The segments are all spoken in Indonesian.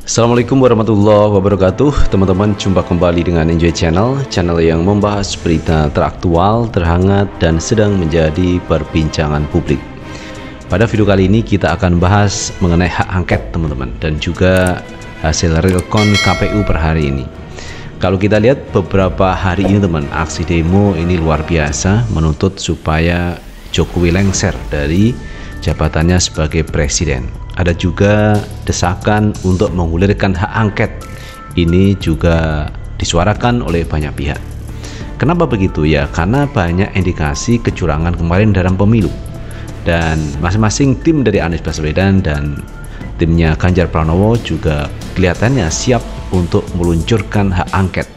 Assalamualaikum warahmatullahi wabarakatuh. Teman-teman, jumpa kembali dengan Enjoy Channel yang membahas berita teraktual, terhangat, dan sedang menjadi perbincangan publik. Pada video kali ini kita akan bahas mengenai hak angket, teman-teman, dan juga hasil realcon KPU per hari ini. Kalau kita lihat beberapa hari ini, teman, aksi demo ini luar biasa menuntut supaya Jokowi lengser dari jabatannya sebagai presiden. Ada juga desakan untuk menggulirkan hak angket. Ini juga disuarakan oleh banyak pihak. Kenapa begitu? Ya karena banyak indikasi kecurangan kemarin dalam pemilu. Dan masing-masing tim dari Anies Baswedan dan timnya Ganjar Pranowo juga kelihatannya siap untuk meluncurkan hak angket,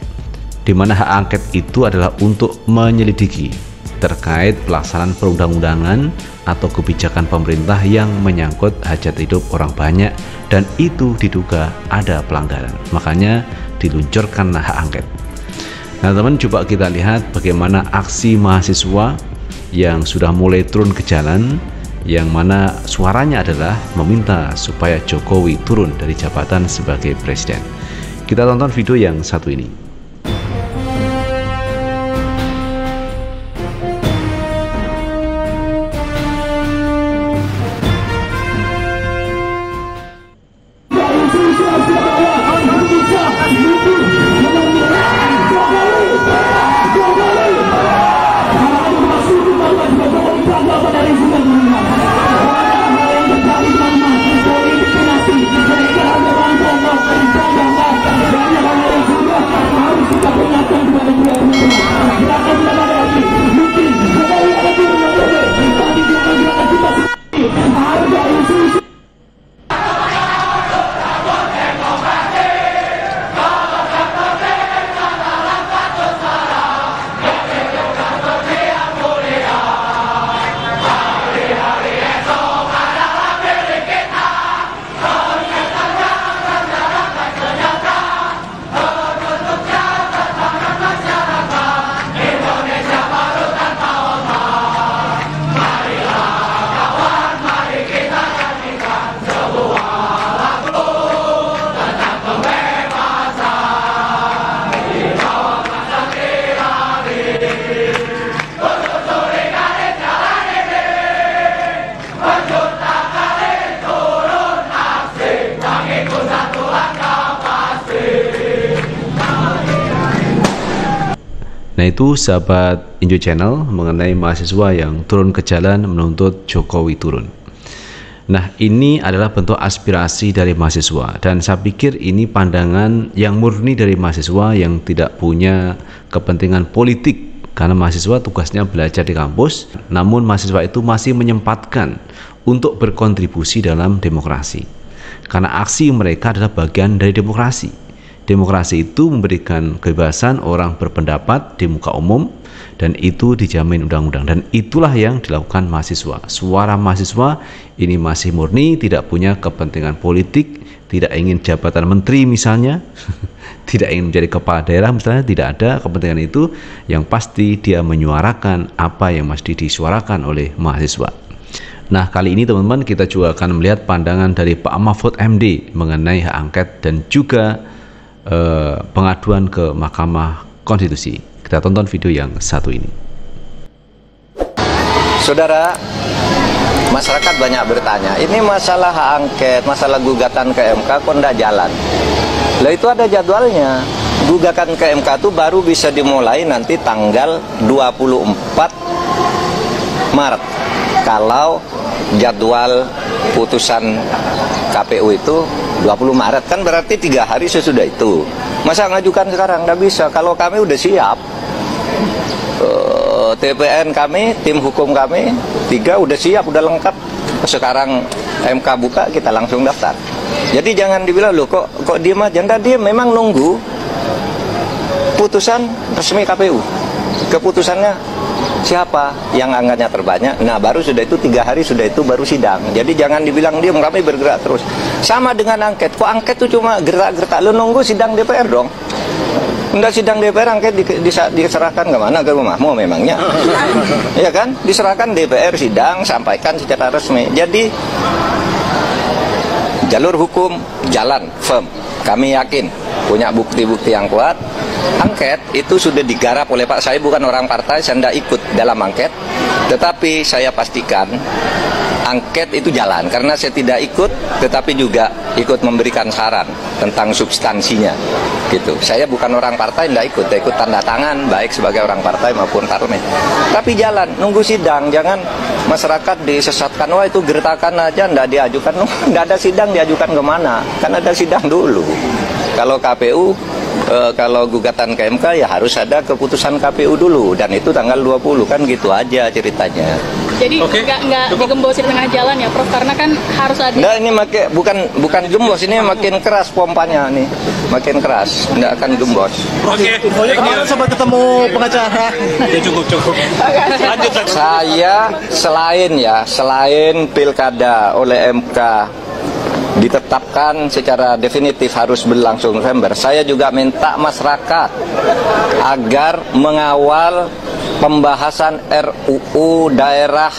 di mana hak angket itu adalah untuk menyelidiki terkait pelaksanaan perundang-undangan atau kebijakan pemerintah yang menyangkut hajat hidup orang banyak dan itu diduga ada pelanggaran. Makanya diluncurkan hak angket. Nah, teman, coba kita lihat bagaimana aksi mahasiswa yang sudah mulai turun ke jalan, yang mana suaranya adalah meminta supaya Jokowi turun dari jabatan sebagai presiden. Kita tonton video yang satu ini. Nah, itu sahabat Enjoy Channel mengenai mahasiswa yang turun ke jalan menuntut Jokowi turun. Nah, ini adalah bentuk aspirasi dari mahasiswa dan saya pikir ini pandangan yang murni dari mahasiswa yang tidak punya kepentingan politik, karena mahasiswa tugasnya belajar di kampus, namun mahasiswa itu masih menyempatkan untuk berkontribusi dalam demokrasi, karena aksi mereka adalah bagian dari demokrasi. Demokrasi itu memberikan kebebasan orang berpendapat di muka umum dan itu dijamin undang-undang, dan itulah yang dilakukan mahasiswa. Suara mahasiswa ini masih murni, tidak punya kepentingan politik, tidak ingin jabatan menteri misalnya, tidak ingin menjadi kepala daerah misalnya, tidak ada kepentingan itu. Yang pasti dia menyuarakan apa yang mesti disuarakan oleh mahasiswa. Nah, kali ini teman-teman kita juga akan melihat pandangan dari Pak Mahfud MD mengenai hak angket dan juga pengaduan ke Mahkamah Konstitusi. Kita tonton video yang satu ini. Saudara, masyarakat banyak bertanya, ini masalah hak angket, masalah gugatan ke MK kok tidak jalan. Lah itu ada jadwalnya. Gugatan ke MK itu baru bisa dimulai nanti tanggal 24 Maret. Kalau jadwal putusan KPU itu 20 Maret, kan berarti 3 hari sesudah itu. Masa ngajukan sekarang? Nggak bisa. Kalau kami udah siap, TPN kami, tim hukum kami 3 udah siap, udah lengkap. Sekarang MK buka, kita langsung daftar. Jadi jangan dibilang loh kok diem aja. Nggak diem, memang nunggu putusan resmi KPU. Keputusannya siapa yang angkanya terbanyak, nah baru sudah itu 3 hari sudah itu baru sidang. Jadi jangan dibilang diam, kami bergerak terus. Sama dengan angket, kok angket itu cuma gerak-gerak, lu nunggu sidang DPR dong. Enggak, sidang DPR angket diserahkan kemana? Ke rumahmu memangnya. Ya kan, diserahkan DPR sidang, sampaikan secara resmi. Jadi jalur hukum jalan firm. Kami yakin punya bukti-bukti yang kuat. Angket itu sudah digarap oleh Pak. Saya bukan orang partai, saya tidak ikut dalam angket. Tetapi saya pastikan angket itu jalan, karena saya tidak ikut, tetapi juga ikut memberikan saran tentang substansinya. Gitu. Saya bukan orang partai, tidak ikut. Saya ikut tanda tangan, baik sebagai orang partai maupun parlemen. Tapi jalan, nunggu sidang. Jangan masyarakat disesatkan, wah itu gertakan aja, tidak diajukan. Tidak ada sidang, diajukan kemana? Kan ada sidang dulu. Kalau KPU, kalau gugatan ke MK ya harus ada keputusan KPU dulu. Dan itu tanggal 20, kan gitu aja ceritanya. Jadi nggak digembosin di tengah jalan ya Prof, karena kan harus ada. Nah, ini bukan gembos, ini makin keras pompanya nih, makin keras, nggak akan gembos. Oke. Kemarin sempat ketemu pengacara. Ya cukup. Lanjut. Saya selain pilkada oleh MK ditetapkan secara definitif harus berlangsung November, saya juga minta masyarakat agar mengawal pembahasan RUU daerah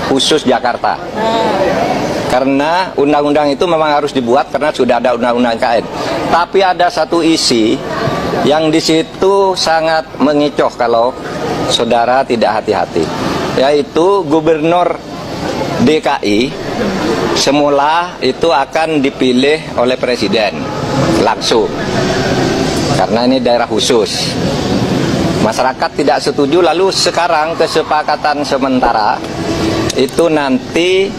khusus Jakarta. Karena undang-undang itu memang harus dibuat karena sudah ada undang-undang KN. Tapi ada satu isi yang di situ sangat mengicoh kalau saudara tidak hati-hati, yaitu Gubernur DKI semula itu akan dipilih oleh Presiden langsung, karena ini daerah khusus. Masyarakat tidak setuju, lalu sekarang kesepakatan sementara itu nanti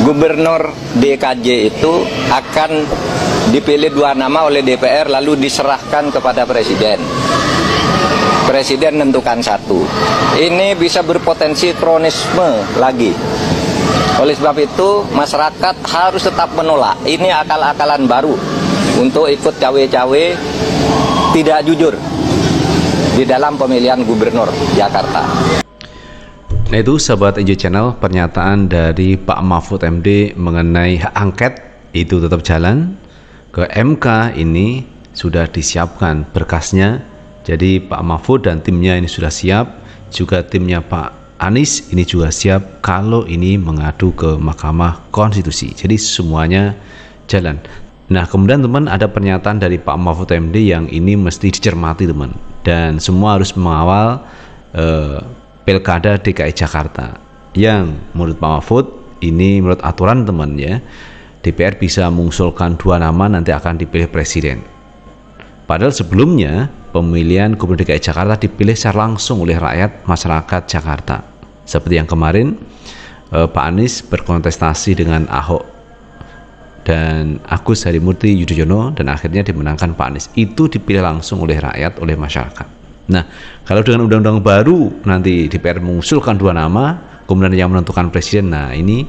Gubernur DKJ itu akan dipilih 2 nama oleh DPR lalu diserahkan kepada Presiden. Presiden menentukan 1. Ini bisa berpotensi kronisme lagi. Oleh sebab itu masyarakat harus tetap menolak. Ini akal-akalan baru untuk ikut cawe-cawe tidak jujur di dalam pemilihan gubernur Jakarta. Nah itu sahabat NJ Channel, pernyataan dari Pak Mahfud MD mengenai hak angket itu tetap jalan. Ke MK ini sudah disiapkan berkasnya. Jadi Pak Mahfud dan timnya ini sudah siap. Juga timnya Pak Anies ini juga siap kalau ini mengadu ke Mahkamah Konstitusi. Jadi semuanya jalan. Nah kemudian teman, ada pernyataan dari Pak Mahfud MD yang ini mesti dicermati teman. Dan semua harus mengawal Pilkada DKI Jakarta yang menurut Pak Mahfud ini menurut aturan teman ya, DPR bisa mengusulkan 2 nama nanti akan dipilih Presiden. Padahal sebelumnya pemilihan Gubernur DKI Jakarta dipilih secara langsung oleh rakyat masyarakat Jakarta. Seperti yang kemarin Pak Anies berkontestasi dengan Ahok dan Agus Harimurti Yudhoyono dan akhirnya dimenangkan Pak Anies. Itu dipilih langsung oleh rakyat, oleh masyarakat. Nah, kalau dengan undang-undang baru nanti DPR mengusulkan 2 nama, kemudian yang menentukan presiden, nah ini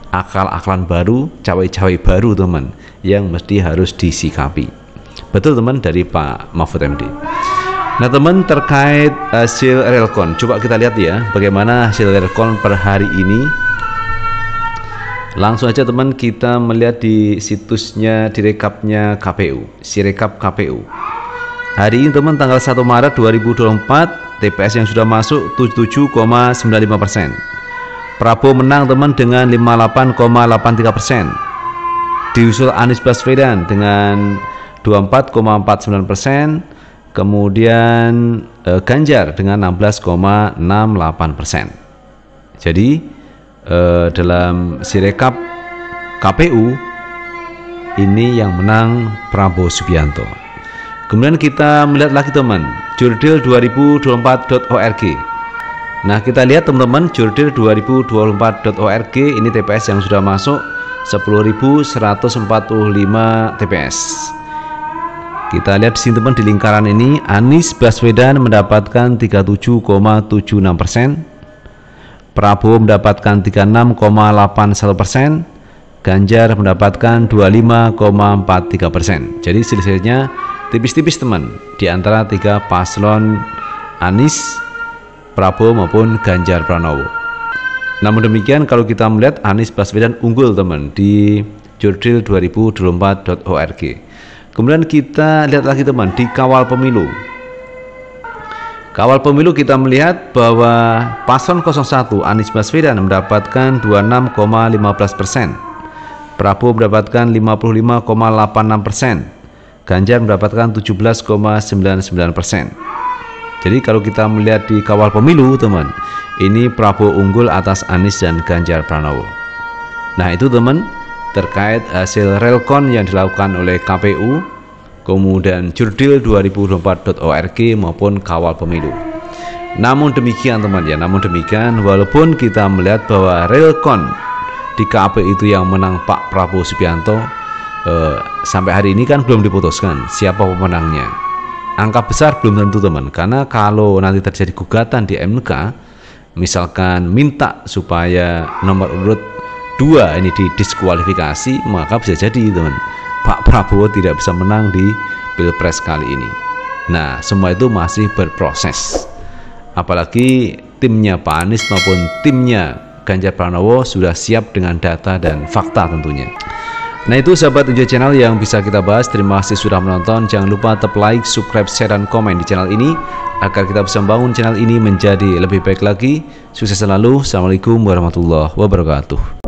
akal-akalan baru, cawe-cawe baru teman, yang mesti harus disikapi. Betul teman dari Pak Mahfud MD. Nah teman, terkait hasil Realcon, coba kita lihat ya bagaimana hasil Realcon per hari ini. Langsung aja teman kita melihat di situsnya, di rekapnya KPU, Sirekap KPU. Hari ini teman tanggal 1 Maret 2024, TPS yang sudah masuk 77,95%. Prabowo menang teman dengan 58,83%. Diusul Anies Baswedan dengan 24,49%. Kemudian Ganjar dengan 16,68%. Jadi dalam Sirekap KPU ini yang menang Prabowo Subianto. Kemudian kita melihat lagi teman, jurdil2024.org. Nah kita lihat teman-teman, jurdil2024.org ini TPS yang sudah masuk 10.145 TPS. Kita lihat di sini teman, di lingkaran ini Anies Baswedan mendapatkan 37,76%. Prabowo mendapatkan 36,81%, Ganjar mendapatkan 25,43%. Jadi selisihnya tipis-tipis teman di antara 3 paslon Anies, Prabowo maupun Ganjar Pranowo. Namun demikian kalau kita melihat Anies Baswedan unggul teman di jurdil2024.org. Kemudian kita lihat lagi teman di Kawal Pemilu. Kawal Pemilu kita melihat bahwa paslon 01 Anies Baswedan mendapatkan 26,15%. Prabowo mendapatkan 55,86%, Ganjar mendapatkan 17,99%. Jadi kalau kita melihat di kawal pemilu teman, ini Prabowo unggul atas Anies dan Ganjar Pranowo. Nah itu teman, terkait hasil relkon yang dilakukan oleh KPU, kemudian jurdil2024.org maupun kawal pemilu. Namun demikian teman ya, walaupun kita melihat bahwa relkon di KPU itu yang menang Pak Prabowo Subianto, sampai hari ini kan belum diputuskan siapa pemenangnya. Angka besar belum tentu teman, karena kalau nanti terjadi gugatan di MK, misalkan minta supaya nomor urut 2 ini didiskualifikasi, maka bisa jadi teman, Pak Prabowo tidak bisa menang di Pilpres kali ini. Nah semua itu masih berproses, apalagi timnya Pak Anies maupun timnya Ganjar Pranowo sudah siap dengan data dan fakta tentunya. Nah itu sahabat Enjoy Channel yang bisa kita bahas. Terima kasih sudah menonton. Jangan lupa tetap like, subscribe, share, dan komen di channel ini agar kita bisa membangun channel ini menjadi lebih baik lagi. Sukses selalu. Assalamualaikum warahmatullahi wabarakatuh.